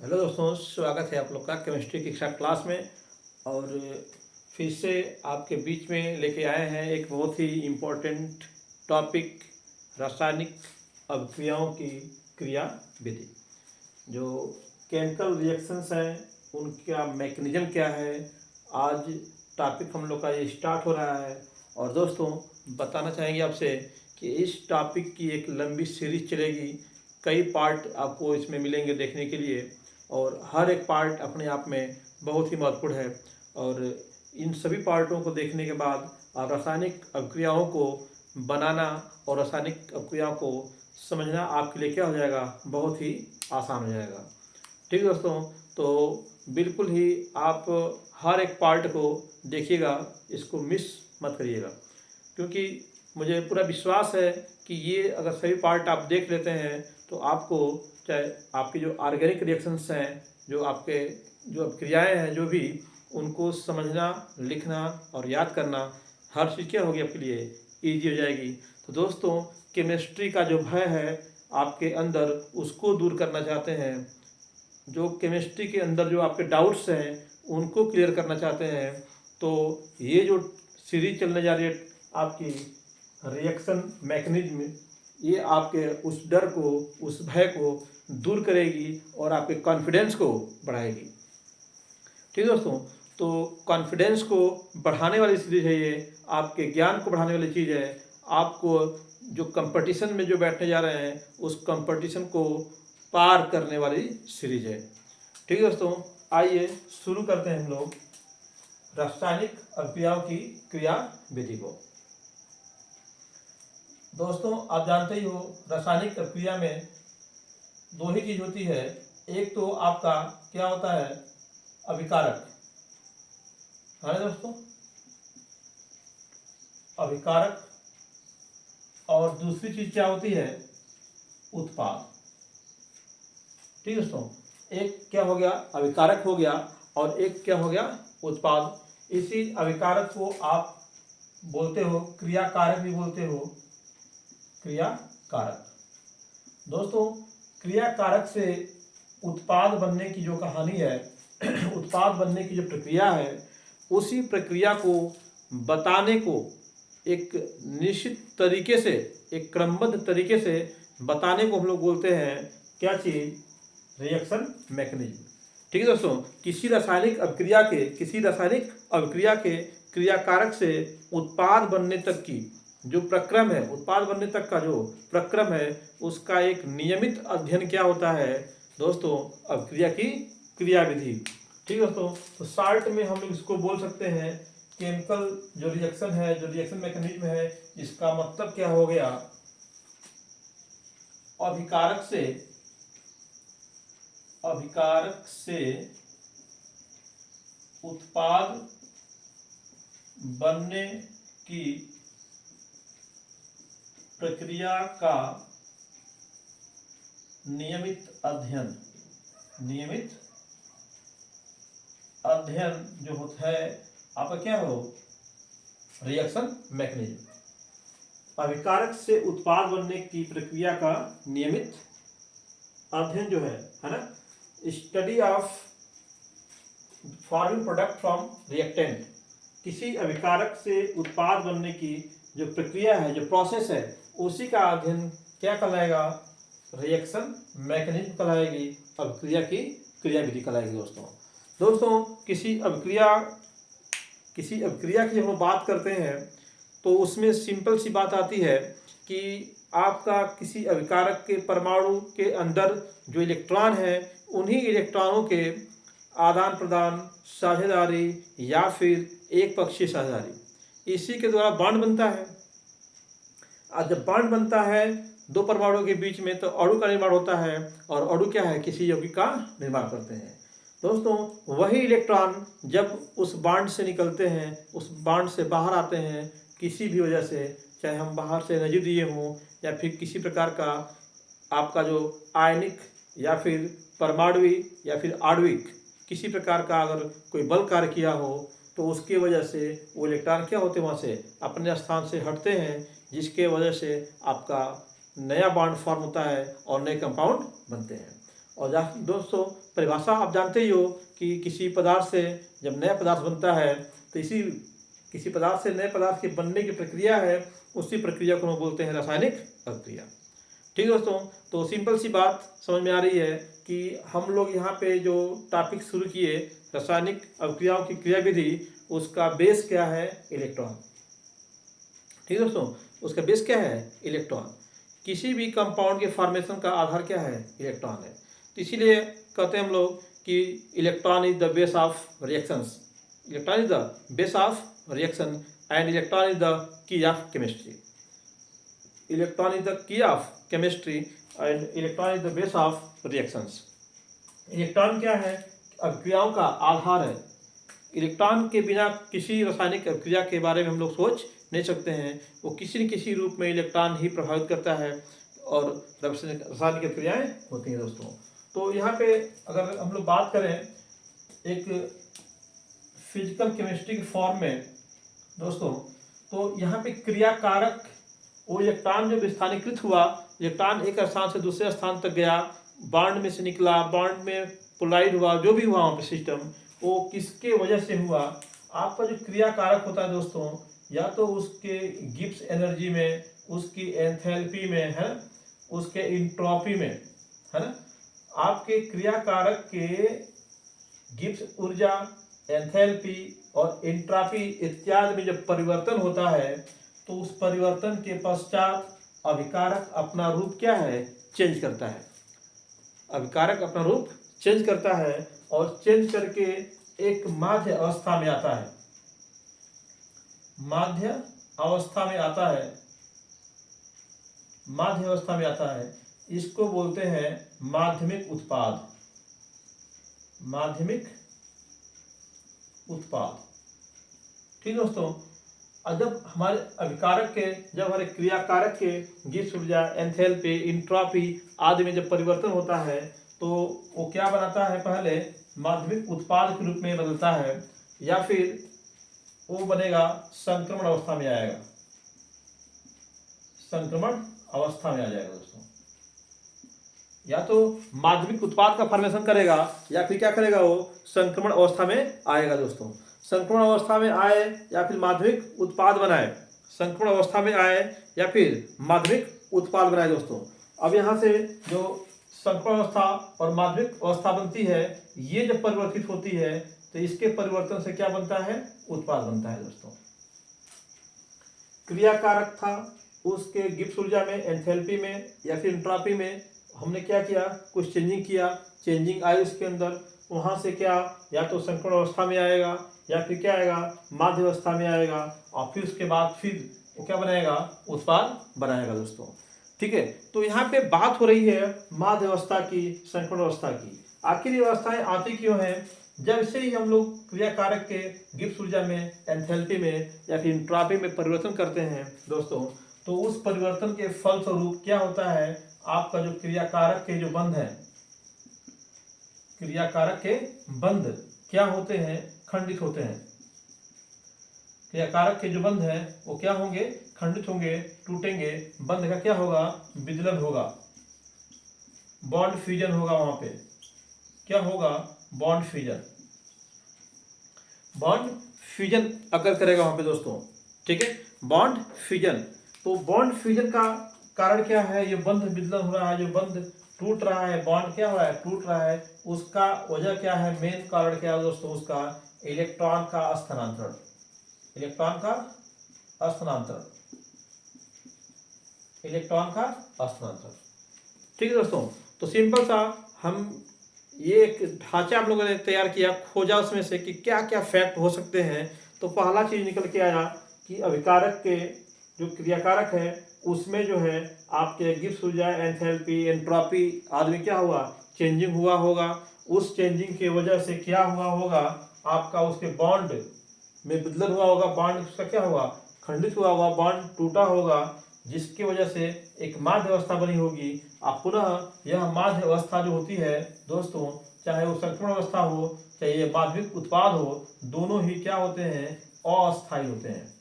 Hello दोस्तों, स्वागत है आप लोग का केमिस्ट्री की कक्षा क्लास में। और फिर से आपके बीच में लेके आए हैं एक बहुत ही इम्पोर्टेंट टॉपिक, रासायनिक अभिक्रियाओं की क्रिया विधि। जो केमिकल रिएक्शंस हैं उनका मैकेनिज्म क्या है, आज टॉपिक हम लोग का ये स्टार्ट हो रहा है। और दोस्तों बताना चाहेंगे आपसे कि इस टॉपिक की एक लंबी सीरीज चलेगी, कई पार्ट आपको इसमें मिलेंगे देखने के लिए, और हर एक पार्ट अपने आप में बहुत ही महत्वपूर्ण है। और इन सभी पार्टों को देखने के बाद आप रासायनिक अभिक्रियाओं को बनाना और रासायनिक अभिक्रियाओं को समझना आपके लिए क्या हो जाएगा, बहुत ही आसान हो जाएगा। ठीक है दोस्तों, तो बिल्कुल ही आप हर एक पार्ट को देखिएगा, इसको मिस मत करिएगा, क्योंकि मुझे पूरा विश्वास है कि ये अगर सभी पार्ट आप देख लेते हैं तो आपको, चाहे आपकी जो ऑर्गेनिक रिएक्शंस हैं, जो आपके जो क्रियाएं हैं, जो भी उनको समझना, लिखना और याद करना, हर चीज़ क्या होगी आपके लिए ईजी हो जाएगी। तो दोस्तों, केमिस्ट्री का जो भय है आपके अंदर, उसको दूर करना चाहते हैं, जो केमिस्ट्री के अंदर जो आपके डाउट्स हैं उनको क्लियर करना चाहते हैं, तो ये जो सीरीज चलने जा रही है आपकी रिएक्शन मैकेनिज्म, ये आपके उस डर को, उस भय को दूर करेगी और आपके कॉन्फिडेंस को बढ़ाएगी। ठीक है दोस्तों, तो कॉन्फिडेंस को बढ़ाने वाली चीज़ है ये, आपके ज्ञान को बढ़ाने वाली चीज़ है। आपको जो कंपटीशन में जो बैठने जा रहे हैं उस कंपटीशन को पार करने वाली सीरीज है। ठीक है दोस्तों, आइए शुरू करते हैं हम लोग रासायनिक अभिक्रियाओं की क्रिया विधि को। दोस्तों आप जानते ही हो, रासायनिक अभिक्रिया में दो ही चीज होती है। एक तो आपका क्या होता है, अभिकारक, है ना दोस्तों, अभिकारक। और दूसरी चीज क्या होती है, उत्पाद। ठीक है दोस्तों, एक क्या हो गया, अभिकारक हो गया, और एक क्या हो गया, उत्पाद। इसी अभिकारक को आप बोलते हो क्रियाकारक भी बोलते हो, क्रियाकारक। दोस्तों क्रियाकारक से उत्पाद बनने की जो कहानी है उत्पाद बनने की जो प्रक्रिया है, उसी प्रक्रिया को बताने को एक निश्चित तरीके से, एक क्रमबद्ध तरीके से बताने को हम लोग बोलते हैं क्या चीज, रिएक्शन मैकेनिज्म। ठीक है दोस्तों, किसी रासायनिक अभिक्रिया के क्रियाकारक से उत्पाद बनने तक की जो प्रक्रम है, उत्पाद बनने तक का जो प्रक्रम है, उसका एक नियमित अध्ययन क्या होता है दोस्तों, अभिक्रिया की क्रिया विधि। ठीक है दोस्तों, तो शॉर्ट में हम लोग इसको बोल सकते हैं केमिकल जो रिएक्शन है, जो रिएक्शन मैकेनिज्म है, इसका मतलब क्या हो गया, अभिकारक से उत्पाद बनने की प्रक्रिया का नियमित अध्ययन जो होता है आपका क्या हो, रिएक्शन मैकेनिज्म। अभिकारक से उत्पाद बनने की प्रक्रिया का नियमित अध्ययन जो है ना, study of forming product from reactant. किसी अभिकारक से उत्पाद बनने की जो प्रक्रिया है, जो प्रोसेस है, उसी का अध्ययन क्या कहलाएगा, रिएक्शन मैकेनिज्म कहलाएगी, अभिक्रिया की क्रिया विधि कहलाएगी। दोस्तों किसी अभिक्रिया की जब हम बात करते हैं तो उसमें सिंपल सी बात आती है कि आपका किसी अभिकारक के परमाणु के अंदर जो इलेक्ट्रॉन है, उन्हीं इलेक्ट्रॉनों के आदान प्रदान, साझेदारी या फिर एक पक्षीय साझेदारी, इसी के द्वारा बॉन्ड बनता है। और जब बॉन्ड बनता है दो परमाणुओं के बीच में, तो अणु का निर्माण होता है, और अणु क्या है, किसी यौगिक का निर्माण करते हैं। दोस्तों वही इलेक्ट्रॉन जब उस बॉन्ड से निकलते हैं, उस बॉन्ड से बाहर आते हैं किसी भी वजह से, चाहे हम बाहर से एनर्जी दिए हों या फिर किसी प्रकार का आपका जो आयनिक या फिर परमाणुवी या फिर आणविक किसी प्रकार का अगर कोई बल कार्य किया हो, तो उसके वजह से वो इलेक्ट्रॉन क्या होते हैं, वहाँ से अपने स्थान से हटते हैं, जिसके वजह से आपका नया बॉन्ड फॉर्म होता है और नए कंपाउंड बनते हैं। और दोस्तों परिभाषा आप जानते ही हो कि किसी पदार्थ से जब नया पदार्थ बनता है तो इसी किसी पदार्थ से नए पदार्थ के बनने की प्रक्रिया है, उसी प्रक्रिया को हम बोलते हैं रासायनिक अभिक्रिया। ठीक है दोस्तों, तो सिंपल सी बात समझ में आ रही है कि हम लोग यहाँ पे जो टॉपिक शुरू किए रासायनिक अभिक्रियाओं की क्रियाविधि, उसका बेस क्या है? इलेक्ट्रॉन। ठीक है दोस्तों, उसका बेस क्या है? इलेक्ट्रॉन। किसी भी कंपाउंड के फॉर्मेशन का आधार क्या है? इलेक्ट्रॉन है। तो इसीलिए कहते हैं हम लोग कि electron is the base of reactions, electron is the base of reaction and electron is the key of chemistry. Electron is the key of chemistry and electron is the base of reactions. Electron क्या है? अभिक्रियाओं का आधार है। Electron के बिना किसी रासायनिक अभिक्रिया के बारे में हम लोग सोच नहीं सकते हैं। वो किसी न किसी रूप में इलेक्ट्रॉन ही प्रभावित करता है और रासायनिक अभिक्रियाएं होती हैं दोस्तों। तो यहाँ पे अगर हम लोग बात करें एक फिजिकल केमिस्ट्री के फॉर्म में दोस्तों, तो यहाँ पे क्रियाकारक वो इलेक्ट्रॉन जब स्थानीकृत हुआ, इलेक्ट्रॉन एक स्थान से दूसरे स्थान तक गया, बॉन्ड में से निकला, बॉन्ड में पोलाइड हुआ, जो भी हुआ वहाँ पे सिस्टम, वो किसके वजह से हुआ? आपका जो क्रियाकारक होता है दोस्तों, या तो उसके गिब्स एनर्जी में, उसकी एंथैल्पी में है, उसके इंट्रॉपी में है ना। आपके क्रियाकारक के गिब्स ऊर्जा, एंथैल्पी और एंट्रॉपी इत्यादि में जब परिवर्तन होता है तो उस परिवर्तन के पश्चात अभिकारक अपना रूप क्या है? चेंज करता है। अभिकारक अपना रूप चेंज करता है और चेंज करके एक माध्य अवस्था में आता है। माध्य अवस्था में आता है, माध्य अवस्था में आता है। इसको बोलते हैं माध्यमिक उत्पाद, माध्यमिक उत्पाद। ठीक दोस्तों, जब हमारे अभिकारक के, जब हमारे क्रियाकारक के गिब्स ऊर्जा, एंथैल्पी, इंट्रॉपी आदि में जब परिवर्तन होता है तो वो क्या बनाता है? पहले माध्यमिक उत्पाद के रूप में बदलता है, या फिर वो बनेगा संक्रमण अवस्था में आएगा, संक्रमण अवस्था में आ जाएगा दोस्तों। या तो माध्यमिक उत्पाद का फॉर्मेशन करेगा या फिर क्या करेगा? वो संक्रमण अवस्था में आएगा दोस्तों। संक्रमण अवस्था में आए या फिर माध्यमिक उत्पाद बनाए, संक्रमण अवस्था में आए या फिर माध्यमिक उत्पाद बनाए दोस्तों। अब यहाँ से जो संक्रमण अवस्था और माध्यमिक अवस्था बनती है, ये जब परिवर्तित होती है तो इसके परिवर्तन से क्या बनता है? उत्पाद बनता है दोस्तों। क्रियाकारक था, उसके गिब्स ऊर्जा में, एंथैल्पी में या फिर एंट्रॉपी में हमने क्या किया? कुछ चेंजिंग किया, चेंजिंग आई उसके अंदर, वहाँ से क्या या तो संक्रमण अवस्था में आएगा या फिर क्या आएगा? माध्य अवस्था में आएगा, और फिर उसके बाद फिर वो क्या बनाएगा? उत्पाद बनाएगा दोस्तों। ठीक है, तो यहाँ पे बात हो रही है माध्य अवस्था की, संक्रमण अवस्था की। आखिर ये अवस्थाएं आती क्यों हैं? जब से ही हम लोग क्रियाकारक के गिब्स ऊर्जा में, एंथैल्पी में या फिर एंट्रॉपी में परिवर्तन करते हैं दोस्तों, तो उस परिवर्तन के फलस्वरूप क्या होता है? आपका जो क्रियाकारक के जो बंध है, क्रियाकारक के बंध क्या होते हैं? खंडित होते हैं। क्रियाकारक के जो बंध हैं वो क्या होंगे? खंडित होंगे, टूटेंगे। बंध का क्या होगा? विदलन होगा, बॉन्ड फ्यूजन होगा। वहां पे क्या होगा? बॉन्ड फ्यूजन, बॉन्ड फ्यूजन अकर करेगा वहां पे दोस्तों। ठीक है, बॉन्ड फ्यूजन। तो बॉन्ड फ्यूजन का कारण क्या है? ये बंध विदलन हो रहा है, जो बंध टूट रहा है, बॉन्ड क्या हो रहा है? टूट रहा है। उसका वजह क्या है? मेन कारण क्या है दोस्तों? उसका इलेक्ट्रॉन का स्थानांतरण, इलेक्ट्रॉन का स्थानांतरण, इलेक्ट्रॉन का स्थानांतरण। ठीक है दोस्तों, तो सिंपल सा हम ये एक ढांचा हम लोगों ने तैयार किया, खोजा उसमें से कि क्या क्या फैक्ट हो सकते हैं। तो पहला चीज निकल के आया कि अभिकारक के जो क्रियाकारक है उसमें जो है आपके गिब्स ऊर्जा, एंथैल्पी, एंट्रॉपी आदि में क्या हुआ? चेंजिंग हुआ होगा। उस चेंजिंग के वजह से क्या हुआ होगा? आपका उसके बॉन्ड में विदलन हुआ होगा, बॉन्ड उसका क्या हुआ? खंडित हुआ होगा, बॉन्ड टूटा होगा, जिसकी वजह से एक माध्य अवस्था बनी होगी। अब पुनः यह माध्य अवस्था जो होती है दोस्तों, चाहे वो संक्रमण अवस्था हो, चाहे ये माध्यमिक उत्पाद हो, दोनों ही क्या होते हैं? अस्थायी होते हैं।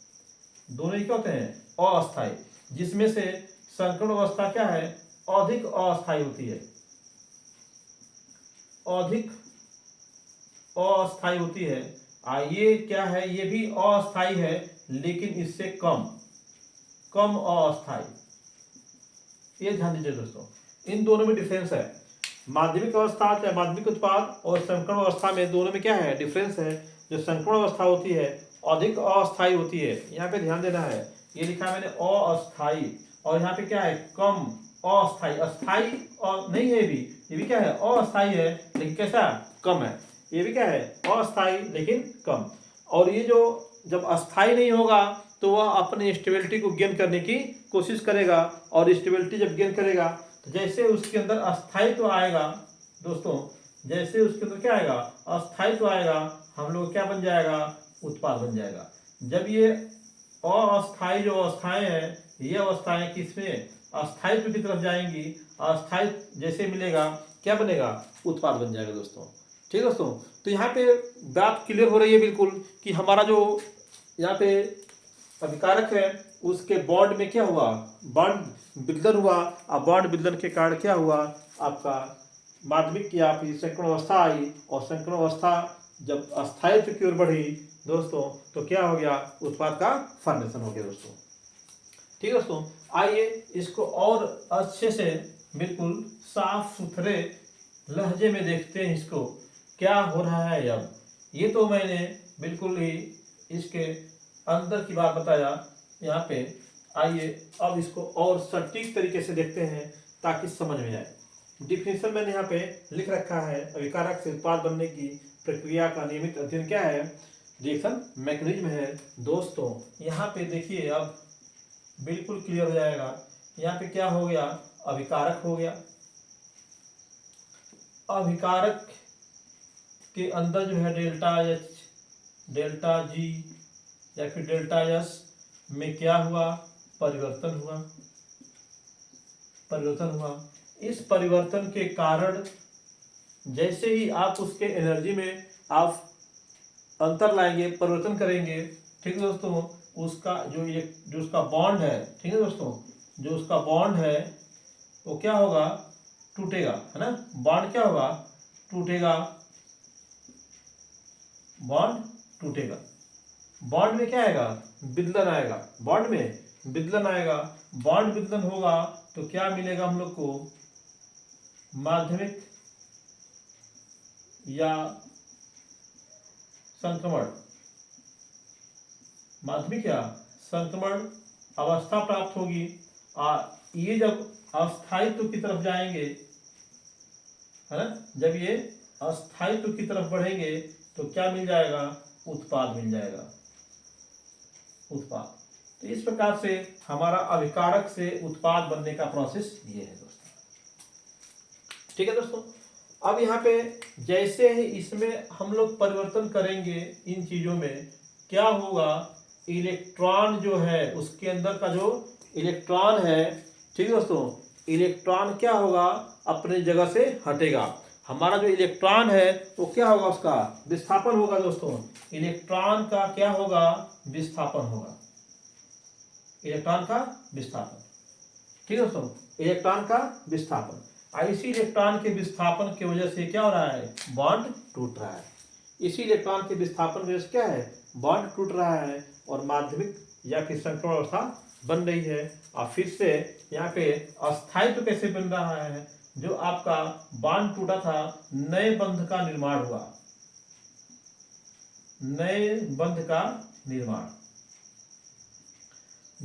दोनों ही क्या होते हैं? अस्थायी, जिसमें से संक्रमण अवस्था क्या है? अधिक अस्थायी होती है। अधिक अस्थायी होती है। ये क्या है, ये भी अस्थायी है लेकिन इससे कम अस्थायी। ये ध्यान दीजिए दोस्तों, इन दोनों में डिफरेंस है। माध्यमिक अवस्था चाहे माध्यमिक उत्पाद और संक्रमण अवस्था में दोनों में क्या है, डिफरेंस है। जो संक्रमण अवस्था होती है अधिक अस्थायी होती है। यहाँ पे ध्यान देना है, ये लिखा है मैंने अस्थायी, और यहाँ पे क्या है, कम अस्थायी। अस्थायी और नहीं है ये भी क्या है, अस्थायी है लेकिन कैसा, कम है। ये भी क्या है, अस्थायी लेकिन कम। और ये जो जब अस्थायी नहीं होगा तो वह अपनी स्टेबिलिटी को गेन करने की कोशिश करेगा, और स्टेबिलिटी जब गेन करेगा तो जैसे उसके अंदर अस्थायित्व आएगा दोस्तों, जैसे उसके अंदर क्या आएगा, अस्थायित्व आएगा, हम लोग क्या बन जाएगा, उत्पाद बन जाएगा। जब ये अस्थायी जो अवस्थाएं हैं, ये अवस्थाएं किसमें, अस्थायित्व की तरफ जाएंगी। अस्थायी जैसे मिलेगा क्या बनेगा, उत्पाद बन जाएगा दोस्तों। ठीक है दोस्तों, तो यहाँ पे बात क्लियर हो रही है बिल्कुल कि हमारा जो यहाँ पे अभिकारक है उसके बॉन्ड में क्या हुआ, बॉन्ड विदलन हुआ। अब बॉन्ड विदलन के कारण क्या हुआ, आपका माध्यमिक या फिर संक्रमण अवस्था आई, और संक्रमण अवस्था जब अस्थायित्व की ओर बढ़ी दोस्तों तो क्या हो गया, उत्पाद का फॉर्मेशन हो गया दोस्तों। ठीक है दोस्तों, आइए इसको और अच्छे से बिल्कुल साफ सुथरे लहजे में देखते हैं इसको क्या हो रहा है। अब ये तो मैंने बिल्कुल ही इसके अंदर की बात बताया यहाँ पे। आइए अब इसको और सटीक तरीके से देखते हैं ताकि समझ में आए। डिफिनेशन मैंने यहाँ पे लिख रखा है, अभिकारक से उत्पाद बनने की प्रक्रिया का नियमित अध्ययन क्या है, रिएक्शन मैकेनिज्म है दोस्तों। यहाँ पे देखिए अब बिल्कुल क्लियर हो जाएगा। यहाँ पे क्या हो गया, अभिकारक हो गया। अभिकारक के अंदर जो है डेल्टा एच, डेल्टा जी या फिर डेल्टा एस में क्या हुआ, परिवर्तन हुआ। इस परिवर्तन के कारण जैसे ही आप उसके एनर्जी में आप अंतर लाएंगे, परिवर्तन करेंगे, ठीक है दोस्तों, उसका जो उसका बॉन्ड है, ठीक है दोस्तों, जो उसका बॉन्ड है वो क्या होगा, टूटेगा, है ना। बॉन्ड क्या होगा, टूटेगा, बॉन्ड टूटेगा। बॉन्ड में क्या आएगा, विदलन आएगा, बॉन्ड में विदलन आएगा। बॉन्ड विदलन होगा तो क्या मिलेगा हम लोग को, माध्यमिक या संक्रमण, माध्यमिक या संक्रमण अवस्था प्राप्त होगी। ये जब अस्थायित्व की तरफ जाएंगे, है ना, जब ये अस्थायित्व की तरफ बढ़ेंगे तो क्या मिल जाएगा, उत्पाद मिल जाएगा, उत्पाद। तो इस प्रकार से हमारा अभिकारक से उत्पाद बनने का प्रोसेस ये है दोस्तों। ठीक है दोस्तों, अब यहाँ पे जैसे ही इसमें हम लोग परिवर्तन करेंगे इन चीजों में, क्या होगा, इलेक्ट्रॉन जो है उसके अंदर का जो इलेक्ट्रॉन है, ठीक है दोस्तों, इलेक्ट्रॉन क्या होगा, अपने जगह से हटेगा। हमारा जो इलेक्ट्रॉन है वो क्या होगा, उसका विस्थापन होगा दोस्तों। इलेक्ट्रॉन का क्या होगा, विस्थापन होगा, इलेक्ट्रॉन का विस्थापन। ठीक है दोस्तों, इलेक्ट्रॉन का विस्थापन। इसी इलेक्ट्रॉन के विस्थापन की वजह से क्या हो रहा है, बॉन्ड टूट रहा है। इसी इलेक्ट्रॉन के विस्थापन की वजह से क्या है, बॉन्ड टूट रहा है और माध्यमिक या फिर संक्रमण अवस्था बन रही है। और फिर से यहाँ पे अस्थायित्व कैसे बन रहा है, जो आपका बॉन्ड टूटा था, नए बंध का निर्माण हुआ, नए बंध का निर्माण।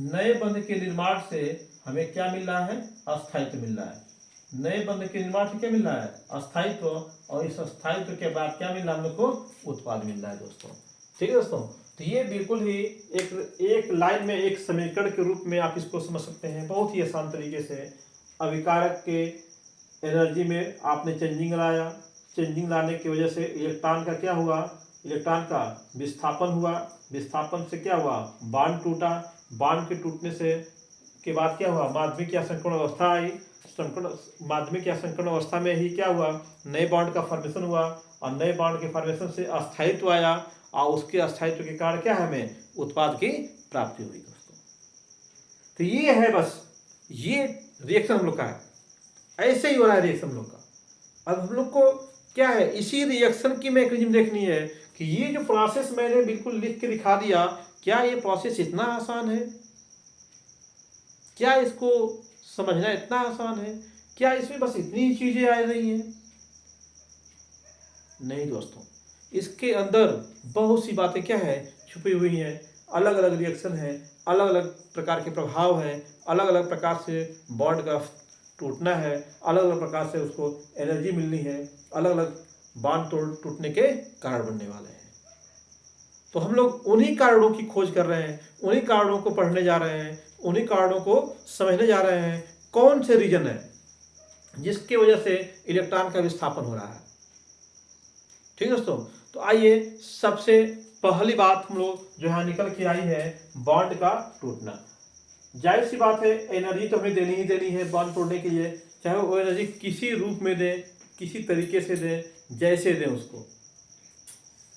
नए बंध के निर्माण से हमें क्या मिल रहा है, अस्थायित्व मिल रहा है। नए बंध के निर्माण से क्या मिल रहा है, अस्थायित्व, और इस अस्थायित्व के बाद क्या मिल रहा है हम लोग को, उत्पाद मिल रहा है दोस्तों। ठीक है दोस्तों, तो ये बिल्कुल ही एक लाइन में एक समीकरण के रूप में आप इसको समझ सकते हैं बहुत ही आसान तरीके से। अभिकारक के एनर्जी में आपने चेंजिंग लाया, चेंजिंग लाने की वजह से इलेक्ट्रॉन का क्या हुआ, इलेक्ट्रॉन का विस्थापन हुआ। विस्थापन से क्या हुआ, बॉन्ड टूटा। बॉन्ड के टूटने से के बाद क्या हुआ, माध्यमिक या संक्रमण अवस्था आई। माध्यमिक या संक्रमण अवस्था में ही क्या हुआ, नए बॉन्ड का फॉर्मेशन हुआ, और नए बॉन्ड के फॉर्मेशन से अस्थायित्व आया, और उसके अस्थायित्व के कारण क्या है, हमें उत्पाद की प्राप्ति हुई दोस्तों। तो ये है, बस ये रिएक्शन हम लोग का है, ऐसे ही हो रहा है रिएक्शन हम लोग का। अब हम लोग को क्या है, इसी रिएक्शन की मैकेनिज्म देखनी है कि ये जो प्रोसेस मैंने बिल्कुल लिख के दिखा दिया, क्या ये प्रोसेस इतना आसान है? क्या इसको समझना इतना आसान है? क्या इसमें बस इतनी चीजें आ रही हैं? नहीं दोस्तों, इसके अंदर बहुत सी बातें क्या है, छुपी हुई हैं। अलग अलग रिएक्शन है, अलग अलग प्रकार के प्रभाव हैं, अलग अलग प्रकार से बॉन्ड का टूटना है, अलग अलग प्रकार से उसको एनर्जी मिलनी है, अलग अलग बॉन्ड टूटने के कारण बनने वाले हैं। तो हम लोग उन्हीं कारणों की खोज कर रहे हैं, उन्हीं कारणों को पढ़ने जा रहे हैं, उन्हीं कारणों को समझने जा रहे हैं। कौन से रीजन है जिसकी वजह से इलेक्ट्रॉन का विस्थापन हो रहा है? ठीक है दोस्तों, तो आइए सबसे पहली बात हम लोग जो यहाँ निकल के आई है, बॉन्ड का टूटना। जाहिर सी बात है, एनर्जी तो हमें देनी ही देनी है बॉन्ड तोड़ने के लिए, चाहे वो एनर्जी किसी रूप में दें, किसी तरीके से दें, जैसे दें उसको।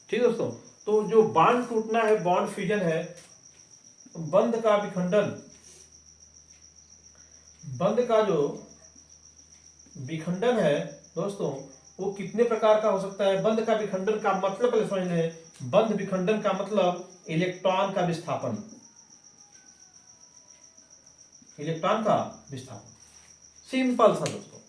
ठीक है दोस्तों, तो जो बॉन्ड टूटना है, बॉन्ड फ्यूजन है, बंध का विखंडन, बंध का जो विखंडन है दोस्तों, वो कितने प्रकार का हो सकता है? बंध का विखंडन का मतलब पहले समझ लें। बंध विखंडन का मतलब इलेक्ट्रॉन का विस्थापन, इलेक्ट्रॉन का विस्थापन। सिंपल सा दोस्तों,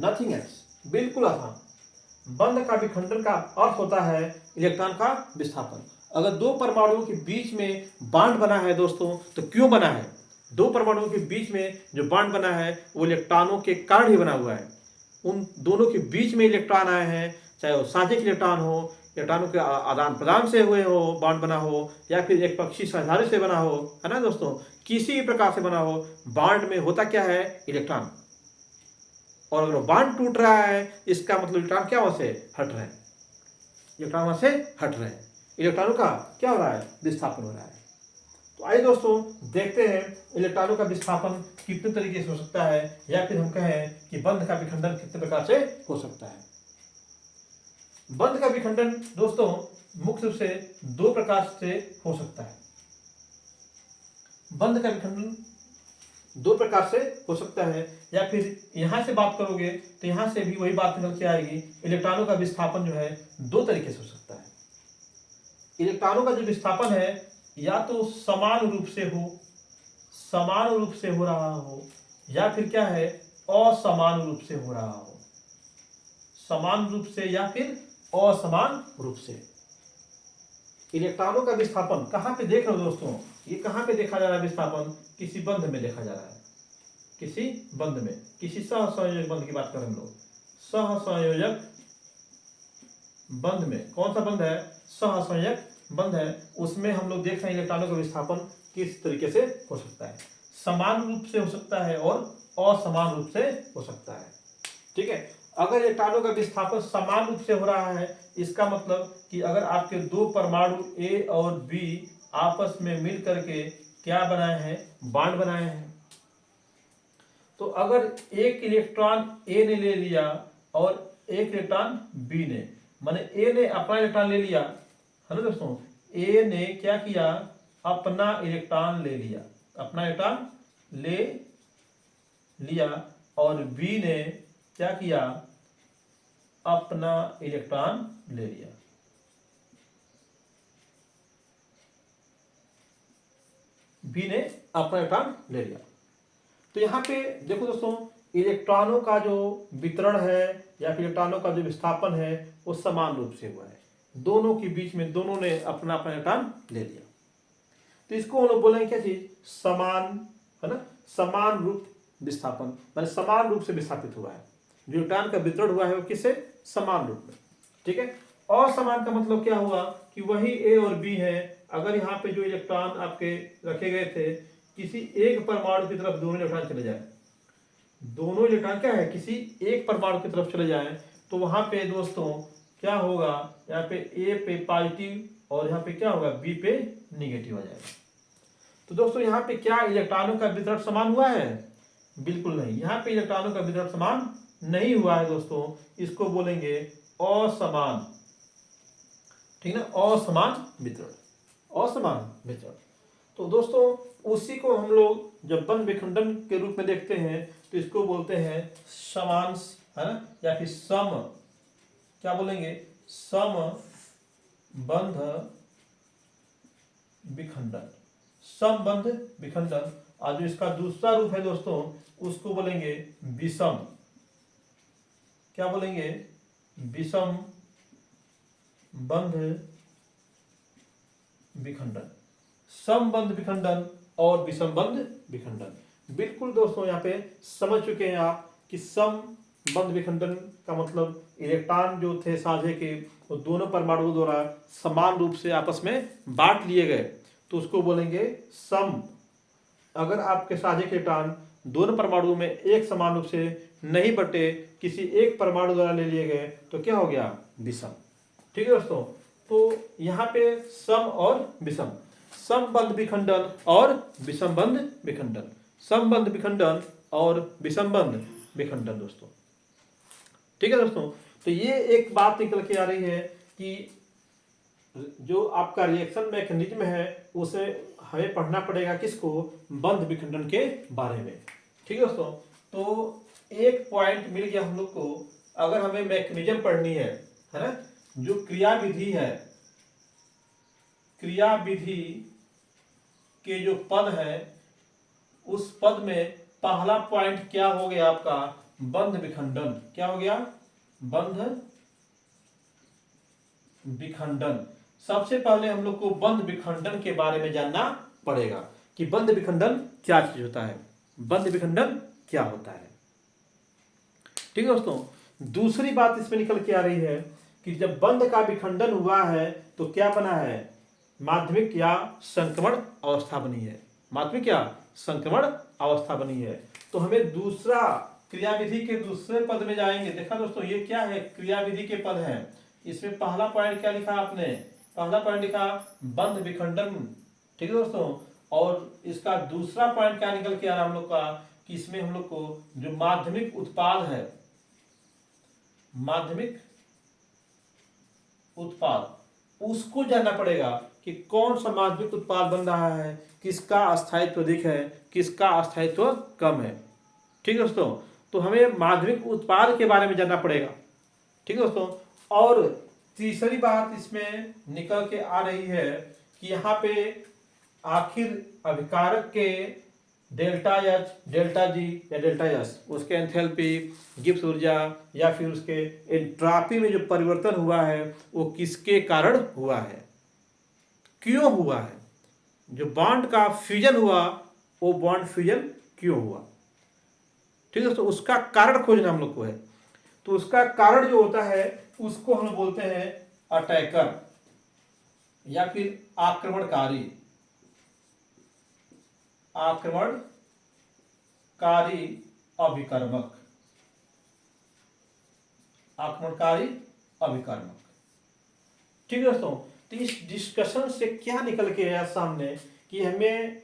नथिंग एल्स, बिल्कुल आसान। बंध का विखंडन का अर्थ होता है इलेक्ट्रॉन का विस्थापन। अगर दो परमाणुओं के बीच में बॉन्ड बना है दोस्तों, तो क्यों बना है? दो परमाणुओं के बीच में जो बॉन्ड बना है वो इलेक्ट्रॉनों के कारण ही बना हुआ है। उन दोनों के बीच में इलेक्ट्रॉन आए हैं, चाहे वो साझेक इलेक्ट्रॉन हो, इलेक्ट्रॉनों के आदान प्रदान से हुए हो, बॉन्ड बना हो, या फिर एक पक्षी साझारे से बना हो, है ना दोस्तों, किसी भी प्रकार से बना हो, बॉन्ड में होता क्या है? इलेक्ट्रॉन। और अगर बॉन्ड टूट रहा है, इसका मतलब इलेक्ट्रॉन क्या वहां से हट रहे हैं, इलेक्ट्रॉन वहां से हट रहे हैं, इलेक्ट्रॉनों का क्या हो रहा है? विस्थापन हो रहा है। तो आइए दोस्तों देखते हैं इलेक्ट्रॉनों का विस्थापन कितने तरीके से हो सकता है, या फिर हम कहें कि बंध का विखंडन कितने प्रकार से हो सकता है। बंध का विखंडन दोस्तों मुख्य रूप से दो प्रकार से हो सकता है। बंध का विखंडन दो प्रकार से हो सकता है, या फिर यहां से बात करोगे तो यहां से भी वही बात निकल के आएगी। इलेक्ट्रॉनों का विस्थापन जो है दो तरीके से हो सकता है। इलेक्ट्रॉनों का जो विस्थापन है, या तो समान रूप से हो, समान रूप से हो रहा हो, या फिर क्या है, असमान रूप से हो रहा हो। समान रूप से या फिर असमान रूप से। इलेक्ट्रॉनों का विस्थापन कहां पे देख रहे हो दोस्तों? ये कहां पे देखा जा रहा है विस्थापन? किसी बंध में देखा जा रहा है, किसी बंध में, किसी सहसंयोजक बंध की बात करें हम लोग। सहसंयोजक बंध में, कौन सा बंध है? सहसंयोजक बंध है। उसमें हम लोग देख रहे हैं इलेक्ट्रॉनों का विस्थापन किस तरीके से हो सकता है। समान रूप से हो सकता है और असमान रूप से हो सकता है। ठीक है, अगर इलेक्ट्रॉनों का विस्थापन समान रूप से हो रहा है, इसका मतलब कि अगर आपके दो परमाणु ए और बी आपस में मिल करके क्या बनाए हैं? बॉन्ड बनाए हैं। तो अगर एक इलेक्ट्रॉन ए ने ले लिया और एक इलेक्ट्रॉन बी ने, माने ए ने अपना इलेक्ट्रॉन ले लिया, है ना दोस्तों, ए ने क्या किया? अपना इलेक्ट्रॉन ले लिया, अपना इलेक्ट्रॉन ले लिया, और बी ने क्या किया? अपना इलेक्ट्रॉन ले लिया। बी ने अपना इलेक्ट्रॉन ले लिया। तो यहां पे देखो दोस्तों, इलेक्ट्रॉनों का जो वितरण है या फिर इलेक्ट्रॉनों का जो विस्थापन है वो समान रूप से हुआ है। दोनों के बीच में दोनों ने अपना अपना इलेक्ट्रॉन ले लिया। तो इसको हम लोग बोलेंगे क्या चीज? समान, है ना, समान रूप विस्थापन, माने समान रूप से विस्थापित हुआ है। जो इलेक्ट्रॉन का वितरण हुआ है वो किससे? समान रूप में। ठीक है, असमान का मतलब क्या हुआ कि वही ए और बी है। अगर यहाँ पे जो इलेक्ट्रॉन आपके रखे गए थे, किसी एक परमाणु की तरफ दोनों इलेक्ट्रॉन चले जाए, दोनों इलेक्ट्रॉन क्या है, किसी एक परमाणु की तरफ चले जाए, तो वहां पे दोस्तों क्या होगा? यहाँ पे ए पे पॉजिटिव और यहाँ पे क्या होगा? बी पे निगेटिव आ जाएगा। तो दोस्तों यहाँ पे क्या इलेक्ट्रॉनों का वितरण समान हुआ है? बिल्कुल नहीं, यहाँ पे इलेक्ट्रॉनों का वितरण समान नहीं हुआ है दोस्तों। इसको बोलेंगे असमान। ठीक है, असमान वितरण, असमान वितरण। तो दोस्तों उसी को हम लोग जब बंध विखंडन के रूप में देखते हैं तो इसको बोलते हैं समान, है ना, या फिर सम क्या बोलेंगे, समबंध विखंडन। समबंध विखंडन। और जो इसका दूसरा रूप है दोस्तों, उसको बोलेंगे विषम। क्या बोलेंगे, विषम बंध विखंडन। समबंध विखंडन और विषमबंध विखंडन। बिल्कुल दोस्तों यहाँ पे समझ चुके हैं आप कि समबंध विखंडन का मतलब इलेक्ट्रॉन जो थे साझे के, वो दोनों परमाणुओं द्वारा समान रूप से आपस में बांट लिए गए, तो उसको बोलेंगे सम। अगर आपके साझे के इलेक्ट्रॉन दोनों परमाणुओं में एक समान रूप से नहीं बटे, किसी एक परमाणु द्वारा ले लिए गए, तो क्या हो गया, विषम। ठीक है दोस्तों, तो यहाँ पे सम और विषम, समबंध विखंडन और विषमबंध विखंडन, समबंध विखंडन और विषमबंध विखंडन दोस्तों। ठीक है दोस्तों, तो ये एक बात निकल के आ रही है कि जो आपका रिएक्शन मैकेनिज्म है उसे हमें पढ़ना पड़ेगा, किसको, बंध विखंडन के बारे में। ठीक है दोस्तों, तो एक पॉइंट मिल गया हम लोग को। अगर हमें मैकेनिज्म पढ़नी है ना, जो क्रियाविधि है, क्रियाविधि के जो पद है, उस पद में पहला पॉइंट क्या हो गया आपका, बंध विखंडन। क्या हो गया, बंध विखंडन। सबसे पहले हम लोग को बंध विखंडन के बारे में जानना पड़ेगा कि बंध विखंडन क्या चीज होता है, बंध विखंडन क्या होता है। ठीक है दोस्तों, दूसरी बात इसमें निकल के आ रही है कि जब बंध का विखंडन हुआ है तो क्या बना है, माध्यमिक या संक्रमण अवस्था बनी है, माध्यमिक या संक्रमण अवस्था बनी है। तो हमें दूसरा क्रियाविधि के दूसरे पद में जाएंगे। देखा दोस्तों, ये क्या है, क्रियाविधि के पद है। इसमें पहला पॉइंट क्या लिखा आपने, पहला पॉइंट लिखा बंध विखंडन। ठीक है दोस्तों, और इसका दूसरा पॉइंट क्या निकल के आ रहा हम लोग का, कि इसमें हम लोग को जो माध्यमिक उत्पाद है, माध्यमिक उत्पाद, उसको जानना पड़ेगा कि कौन सा माध्यमिक उत्पाद बन रहा है, किसका स्थायित्व अधिक है, किसका स्थायित्व कम है। ठीक है दोस्तों, तो हमें माध्यमिक उत्पाद के बारे में जानना पड़ेगा। ठीक है दोस्तों, और तीसरी बात इसमें निकल के आ रही है कि यहाँ पे आखिर अभिकारक के डेल्टा एच, डेल्टा जी या डेल्टा एस, उसके एंथैल्पी, गिब्स ऊर्जा या फिर उसके एंट्रॉपी में जो परिवर्तन हुआ है वो किसके कारण हुआ है, क्यों हुआ है, जो बॉन्ड का फ्यूजन हुआ वो बॉन्ड फ्यूजन क्यों हुआ। ठीक है दोस्तों, उसका कारण खोजना हम लोग को है। तो उसका कारण जो होता है उसको हम बोलते हैं अटैकर या फिर आक्रमणकारी, आक्रमणकारी अभिकर्मक, आक्रमणकारी अभिकर्मक। ठीक है दोस्तों, तो इस डिस्कशन से क्या निकल के आया सामने कि हमें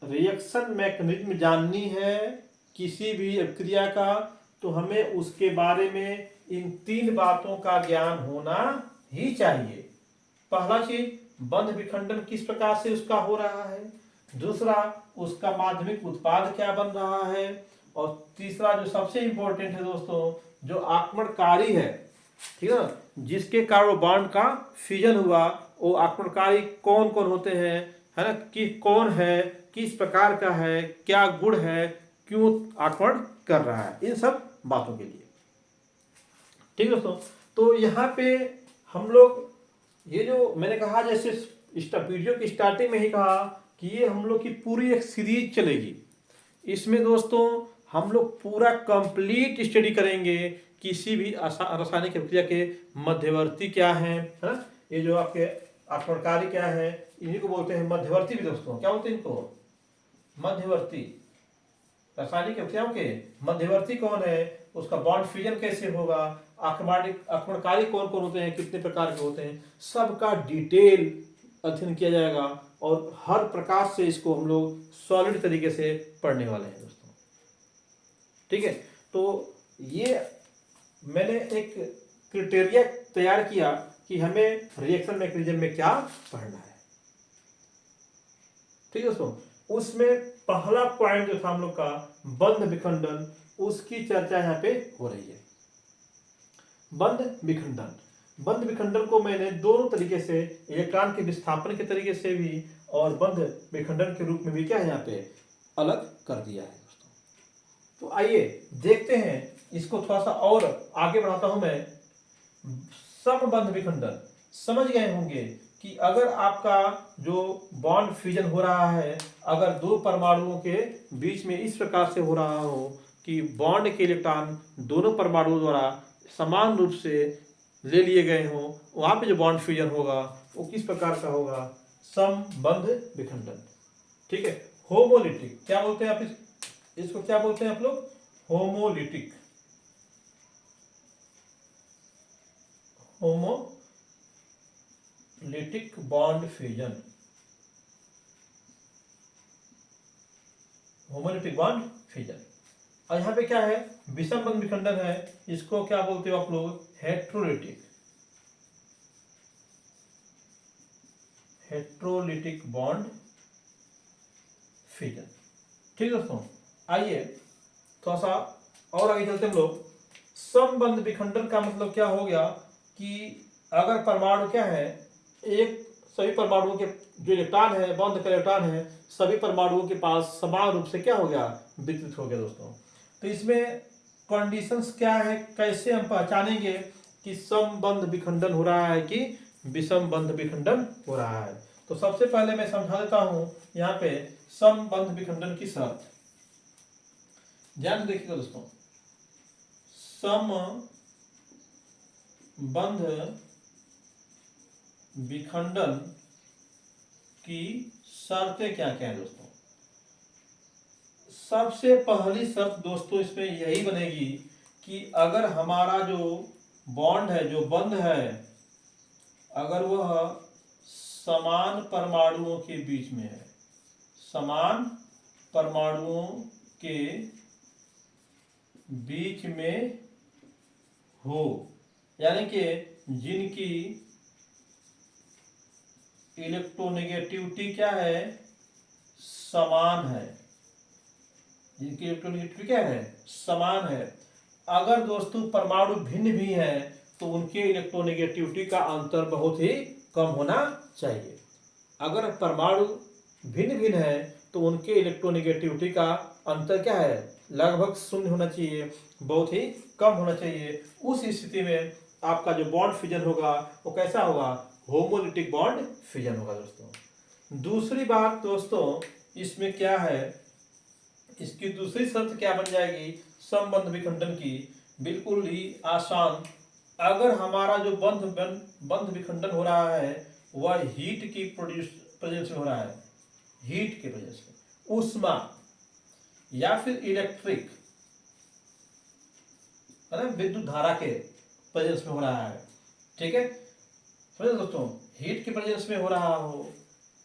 रिएक्शन मैकेनिज्म जाननी है किसी भी अभिक्रिया का, तो हमें उसके बारे में इन तीन बातों का ज्ञान होना ही चाहिए। पहला चीज, बंध विखंडन किस प्रकार से उसका हो रहा है, दूसरा उसका माध्यमिक उत्पाद क्या बन रहा है, और तीसरा जो सबसे इंपॉर्टेंट है दोस्तों, जो आक्रमणकारी है, ठीक है ना, जिसके कारण बॉन्ड का फ्यूजन हुआ, वो आक्रमणकारी कौन कौन होते हैं, है ना, कि कौन है, किस प्रकार का है, क्या गुण है, क्यों आक्रमण कर रहा है, इन सब बातों के लिए। ठीक है दोस्तों, तो यहाँ पे हम लोग ये जो मैंने कहा, जैसे वीडियो की स्टार्टिंग में ही कहा कि ये हम लोग की पूरी एक सीरीज चलेगी। इसमें दोस्तों हम लोग पूरा कंप्लीट स्टडी करेंगे किसी भी रासायनिक अभिक्रिया के मध्यवर्ती क्या हैं, है ना, ये जो आपके आक्रमणकारी क्या है, इन्हीं को बोलते हैं मध्यवर्ती भी दोस्तों। क्या बोलते हैं इनको, मध्यवर्ती। रासायनिक अभिक्रियाओं के मध्यवर्ती कौन है, उसका बॉन्ड फ्यूजन कैसे होगा, आक्रमणकारी कौन कौन होते हैं, कितने प्रकार के होते हैं, सबका डिटेल अध्ययन किया जाएगा और हर प्रकार से इसको हम लोग सॉलिड तरीके से पढ़ने वाले हैं दोस्तों। ठीक है, तो ये मैंने एक क्राइटेरिया तैयार किया कि हमें रिएक्शन मैकेनिज्म में क्या पढ़ना है। ठीक है दोस्तों, उसमें पहला पॉइंट जो था हम लोग का बंध विखंडन, उसकी चर्चा यहाँ पे हो रही है। बंध विखंडन। बंध विखंडन को मैंने दोनों तरीके से, इलेक्ट्रॉन के विस्थापन के तरीके से भी और बंध विखंडन के रूप में भी क्या है यहाँ पे अलग कर दिया है दोस्तों। तो आइए देखते हैं इसको, थोड़ा सा और आगे बढ़ाता हूं मैं। समबंध विखंडन समझ गए होंगे कि अगर आपका जो बॉन्ड फ्यूजन हो रहा है, अगर दो परमाणुओं के बीच में इस प्रकार से हो रहा हो कि बॉन्ड के इलेक्ट्रॉन दोनों परमाणुओं द्वारा समान रूप से ले लिए गए हों, वहां पे जो बॉन्ड फ्यूजन होगा वो किस प्रकार का होगा, समबंध विखंडन। ठीक है, होमोलिटिक क्या बोलते हैं आप इसको क्या बोलते हैं आप लोग, homolytic. Homolytic bond fusion, homolytic bond fusion. और यहां पे क्या है, विषम बंध विखंडन है, इसको क्या बोलते हो आप लोग, हेट्रोलिटिक, हेट्रोलिटिक बॉन्ड फ्यूजन। ठीक है दोस्तों, आइए थोड़ा सा और आगे चलते हम लोग। समबंध विखंडन का मतलब क्या हो गया कि अगर परमाणु क्या है, एक सभी परमाणुओं के जो इलेक्ट्रॉन है, बंध का इलेक्ट्रॉन है, सभी परमाणुओं के पास समान रूप से क्या हो गया, वितरित हो गया दोस्तों। तो इसमें कंडीशंस क्या है, कैसे हम पहचानेंगे कि समबंध विखंडन हो रहा है कि विषम बंध विखंडन हो रहा है। तो सबसे पहले मैं समझा देता हूं यहाँ पे समबंध विखंडन की शर्त। ध्यान से देखिएगा दोस्तों, समबंध विखंडन की शर्तें क्या क्या है दोस्तों। सबसे पहली शर्त दोस्तों इसमें यही बनेगी कि अगर हमारा जो बॉन्ड है, जो बंध है, अगर वह समान परमाणुओं के बीच में है, समान परमाणुओं के बीच में हो, यानी कि जिनकी इलेक्ट्रोनेगेटिविटी क्या है, समान है, जिनकी इलेक्ट्रोनेगेटिविटी क्या है, समान है। अगर दोस्तों परमाणु भिन्न भी हैं तो उनके इलेक्ट्रोनेगेटिविटी का अंतर बहुत ही कम होना चाहिए। अगर परमाणु भिन्न भिन्न है तो उनके इलेक्ट्रोनेगेटिविटी का अंतर क्या है, लगभग शून्य होना चाहिए, बहुत ही कम होना चाहिए। उस स्थिति में आपका जो बॉन्ड फ्यूजन होगा वो कैसा होगा, होमोलिटिक बॉन्ड फ्यूजन होगा दोस्तों। दूसरी बात दोस्तों इसमें क्या है, इसकी दूसरी शर्त क्या बन जाएगी समबंध विखंडन की, बिल्कुल ही आसान। अगर हमारा जो बंध विखंडन हो रहा है वह हीट की प्रेजेंस में हो रहा है, हीट के प्रेजेंस में, ऊष्मा या फिर इलेक्ट्रिक है ना, विद्युत धारा के प्रेजेंस में हो रहा है। ठीक है समझे दोस्तों, हीट के प्रेजेंस में हो रहा हो,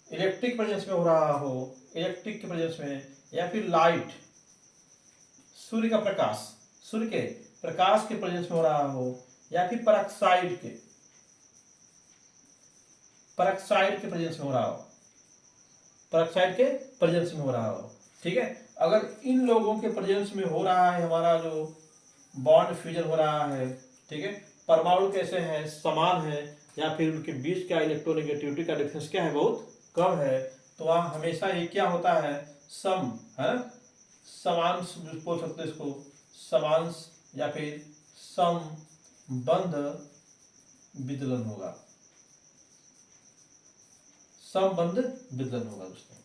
इलेक्ट्रिक प्रेजेंस में हो रहा हो, इलेक्ट्रिक के प्रेजेंस में, या फिर लाइट, सूर्य का प्रकाश, सूर्य के प्रकाश के प्रेजेंस में हो रहा हो, या फिर परऑक्साइड के प्रेजेंस में हो रहा हो, परऑक्साइड के प्रेजेंस में हो रहा हो। ठीक है, अगर इन लोगों के प्रेजेंस में हो रहा है हमारा जो बॉन्ड फ्यूजन हो रहा है, ठीक है, परमाणु कैसे हैं, समान है, या फिर उनके बीच का इलेक्ट्रोनेगेटिविटी का डिफरेंस क्या है, बहुत कम है, तो वहाँ हमेशा ये क्या होता है, सम है, समान बोल सकते हैं इसको, समान या फिर समबंध विदलन होगा, समबंध विदलन होगा दोस्तों।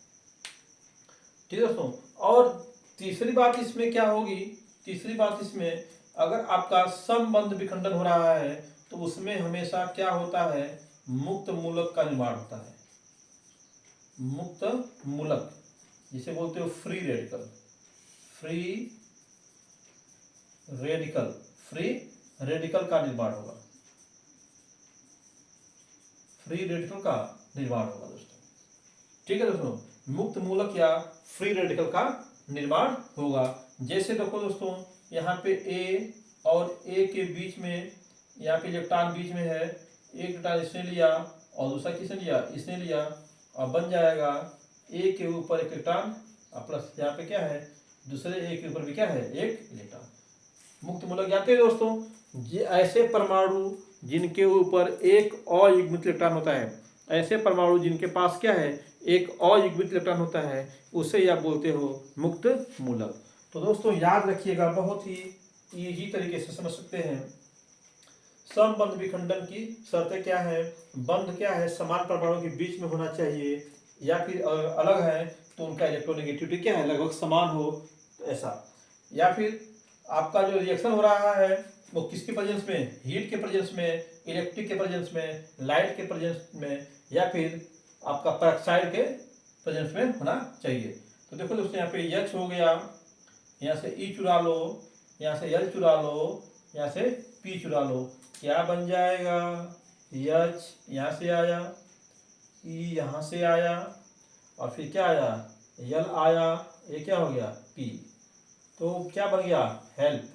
ठीक है दोस्तों, और तीसरी बात इसमें क्या होगी, तीसरी बात इसमें अगर आपका समबंध विखंडन हो रहा है तो उसमें हमेशा क्या होता है, मुक्त मूलक का निर्माण होता है, मुक्त मूलक जिसे बोलते हो फ्री रेडिकल, फ्री रेडिकल का निर्माण होगा, फ्री रेडिकल का निर्माण होगा दोस्तों। ठीक है दोस्तों, मुक्त मूलक या फ्री रेडिकल का निर्माण होगा। जैसे देखो दोस्तों, यहाँ पे ए और ए के बीच में, यहाँ पे इलेक्ट्रॉन बीच में है, एक इलेक्ट्रॉन इसने लिया और दूसरा किसने लिया, इसने लिया, और बन जाएगा ए के ऊपर एक इलेक्ट्रॉन और प्लस यहाँ पे क्या है, दूसरे ए के ऊपर भी क्या है, एक इलेक्ट्रॉन। मुक्त मूलक जानते हैं दोस्तों, ये ऐसे परमाणु जिनके ऊपर एक अयुग्मित इलेक्ट्रॉन होता है, ऐसे परमाणु जिनके पास क्या है, एक अयुग्मित इलेक्ट्रॉन होता है, उसे आप बोलते हो मुक्त मूलक। तो दोस्तों याद रखिएगा, बहुत ही इजी तरीके से समझ सकते हैं। समबंध विखंडन की शर्तें क्या है, बंध क्या है, समान परमाणु के बीच में होना चाहिए, या फिर अलग है तो उनका इलेक्ट्रोनेगेटिविटी क्या है, लगभग समान हो, तो ऐसा। या फिर आपका जो रिएक्शन हो रहा है वो किसके प्रेजेंस में, हीट के प्रेजेंस में, इलेक्ट्रिक के प्रेजेंस में, लाइट के प्रेजेंस में, या फिर आपका पेरोक्साइड के प्रेजेंस में होना चाहिए। तो देखो दोस्तों, यहाँ पे H हो गया, यहाँ से E चुरा लो, यहाँ से L चुरा लो, यहाँ से P चुरा लो, क्या बन जाएगा, H यहाँ से आया, E यहाँ से आया, और फिर क्या आया, L आया, ये क्या हो गया P, तो क्या बन गया, हेल्प।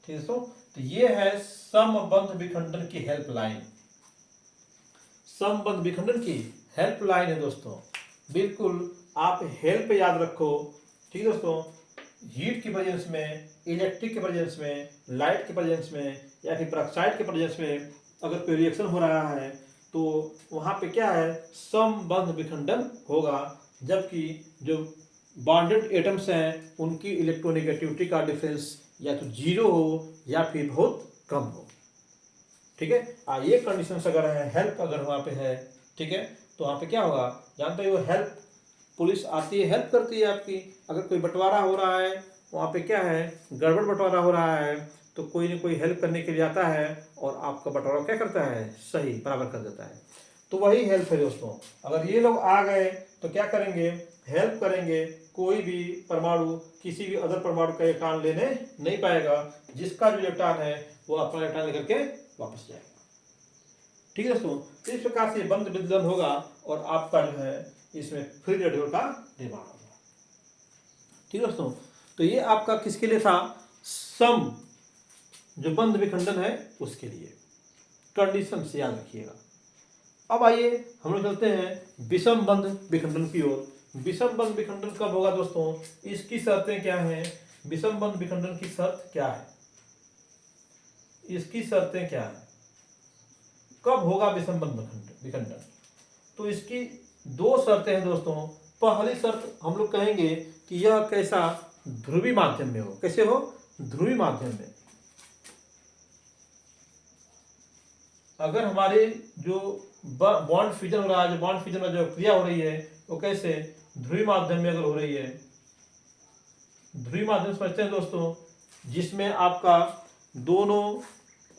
ठीक है, तो ये है समबंध विखंडन की हेल्पलाइन। समबंध विखंडन की हेल्पलाइन है दोस्तों, बिल्कुल आप हेल्प याद रखो। ठीक है दोस्तों, हीट की प्रेजेंस में, इलेक्ट्रिक के प्रेजेंस में, लाइट के प्रेजेंस में, या फिर पेरोक्साइड के प्रेजेंस में अगर कोई रिएक्शन हो रहा है तो वहां पे क्या है, समबंध विखंडन होगा, जबकि जो बॉन्डेड एटम्स हैं उनकी इलेक्ट्रोनेगेटिविटी का डिफरेंस या तो जीरो हो या फिर बहुत कम हो। ठीक है, ये कंडीशंस अगर है, हेल्प अगर वहाँ पे है, ठीक है, तो वहाँ पे क्या होगा, जानते हो, हेल्प, पुलिस आती है, हेल्प करती है आपकी। अगर कोई बंटवारा हो रहा है, वहाँ पे क्या है, गड़बड़ बंटवारा हो रहा है, तो कोई ना कोई हेल्प करने के लिए आता है और आपका बंटवारा क्या करता है, सही बराबर कर देता है। तो वही हेल्प है दोस्तों। अगर ये लोग आ गए तो क्या करेंगे, हेल्प करेंगे, कोई भी परमाणु किसी भी अदर परमाणु का इलेक्ट्रॉन लेने नहीं पाएगा, जिसका जो इलेक्ट्रॉन है वो अपना इलेक्ट्रॉन लेकर के वापस जाएगा। ठीक है दोस्तों, तो इस प्रकार से बंध विदलन होगा और आपका जो है इसमें फ्री रेडिकल का निर्माण होगा। ठीक है दोस्तों, तो ये आपका किसके लिए था, सम जो बंध विखंडन है उसके लिए, कंडीशन से याद रखिएगा। अब आइए हम लोग चलते हैं विषम बंध विखंडन की ओर। विषम बंध विखंडन कब होगा दोस्तों, इसकी शर्तें क्या हैं, विषम बंध विखंडन की शर्त क्या है, इसकी शर्तें क्या है, कब होगा विषम बंध विखंडन। तो इसकी दो शर्तें हैं दोस्तों। पहली शर्त हम लोग कहेंगे कि यह कैसा, ध्रुवी माध्यम में हो। कैसे हो, ध्रुवी माध्यम में। अगर हमारे जो बॉन्ड फ्यूजन हो रहा है, जो बॉन्ड फ्यूजन में जो क्रिया हो रही है वो कैसे, ध्रुवी माध्यम में अगर हो रही है। ध्रुवी माध्यम समझते हैं दोस्तों, जिसमें आपका दोनों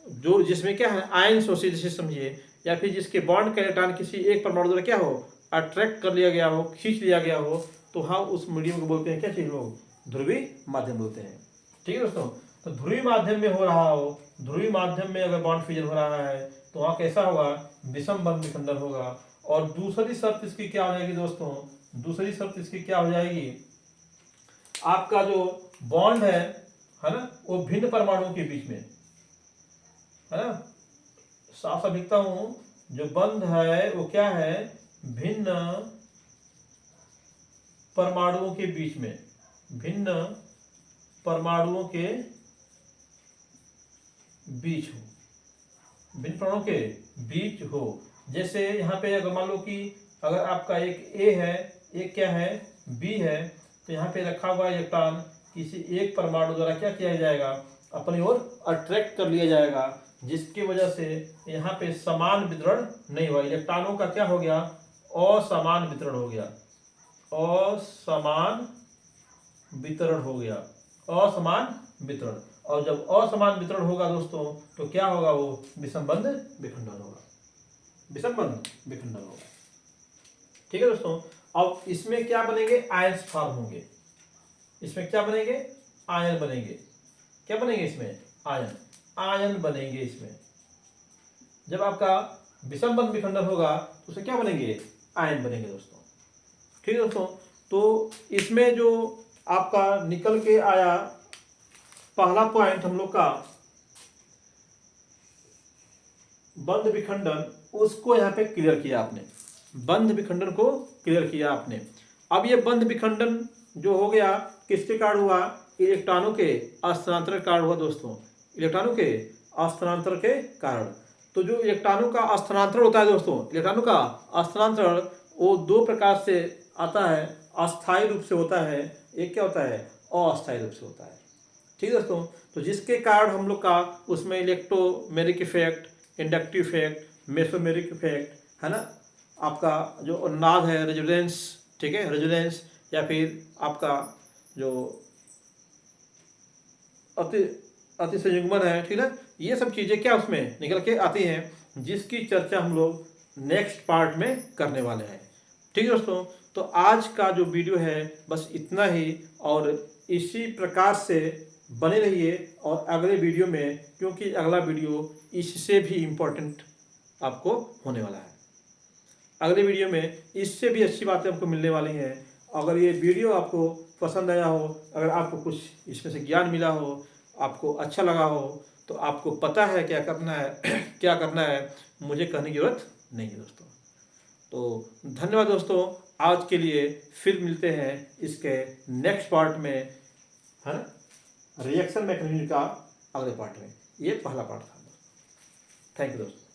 जो, जिसमें क्या है, आयन सोचे जैसे समझिए, या फिर जिसके बॉन्ड का इलेक्ट्रॉन किसी एक परमाणु द्वारा क्या हो, अट्रैक्ट कर लिया गया हो, खींच लिया गया हो, तो हाँ उस मीडियम को बोलते हैं क्या चीज, लोग ध्रुवी माध्यम बोलते हैं। ठीक है दोस्तों, तो ध्रुवी माध्यम में हो रहा हो, ध्रुवी माध्यम में अगर बॉन्ड फ्यूजन हो रहा है तो वहाँ कैसा होगा, विषम बंध विखंडन होगा। और दूसरी शर्त इसकी क्या हो जाएगी दोस्तों, दूसरी शर्त इसकी क्या हो जाएगी, आपका जो बॉन्ड है ना, वो भिन्न परमाणुओं के बीच में है ना, साफ साफ लिखता हूं, जो बंध है वो क्या है, भिन्न परमाणुओं के बीच में, भिन्न परमाणुओं के बीच हो, भिन्न परमाणुओं के बीच हो। जैसे यहाँ पे अगर मान लो कि अगर आपका एक ए है, एक क्या है, बी है, तो यहाँ पे रखा हुआ इलेक्ट्रॉन किसी एक परमाणु द्वारा क्या किया जाएगा, अपनी ओर अट्रैक्ट कर लिया जाएगा, जिसकी वजह से यहाँ पे समान वितरण नहीं हुआ, इलेक्ट्रॉनों का क्या हो गया, असमान वितरण हो गया, असमान वितरण हो गया, असमान वितरण। और जब असमान वितरण होगा दोस्तों तो क्या होगा, वो विषम बंध विखंडन होगा, विषम बंध विखंडन होगा। ठीक है दोस्तों, अब इसमें क्या बनेंगे, आयंस फॉर्म होंगे, इसमें क्या बनेंगे, आयन बनेंगे, क्या बनेंगे इसमें, आयन, आयन बनेंगे इसमें। जब आपका विषम बंध विखंडन होगा तो उसे क्या बनेंगे, आयन बनेंगे दोस्तों। ठीक है दोस्तों, तो इसमें जो आपका निकल के आया पहला पॉइंट हम लोग का बंध विखंडन, उसको यहाँ पे क्लियर किया आपने, बंध विखंडन को क्लियर किया आपने। अब ये बंध विखंडन जो हो गया किसके कारण हुआ, इलेक्ट्रॉनों के स्थानांतरण कारण हुआ दोस्तों, इलेक्ट्रॉनों के स्थानांतरण के कारण। तो जो इलेक्ट्रॉनों का स्थानांतरण होता है दोस्तों, इलेक्ट्रॉनों का स्थानांतरण वो दो प्रकार से आता है, अस्थायी रूप से होता है, एक क्या होता है, अस्थायी रूप से होता है। ठीक है दोस्तों, तो जिसके कारण हम लोग का उसमें electromeric effect, inductive effect, mesomeric effect है ना, आपका जो नाद है रेजोनेंस, ठीक है, रेजोनेंस, या फिर आपका जो अति अति संयुग्मन है, ठीक है, ये सब चीज़ें क्या उसमें निकल के आती हैं, जिसकी चर्चा हम लोग नेक्स्ट पार्ट में करने वाले हैं। ठीक है दोस्तों, तो आज का जो वीडियो है बस इतना ही, और इसी प्रकार से बने रहिए और अगले वीडियो में, क्योंकि अगला वीडियो इससे भी इम्पोर्टेंट आपको होने वाला है। अगले वीडियो में इससे भी अच्छी बातें आपको मिलने वाली हैं। अगर ये वीडियो आपको पसंद आया हो, अगर आपको कुछ इसमें से ज्ञान मिला हो, आपको अच्छा लगा हो, तो आपको पता है क्या करना है क्या करना है, मुझे कहने की जरूरत नहीं है दोस्तों। तो धन्यवाद दोस्तों, आज के लिए फिर मिलते हैं इसके नेक्स्ट पार्ट में, है ना, रिएक्शन मैकेनिज्म का अगले पार्ट में। ये पहला पार्ट था। थैंक यू दोस्तों।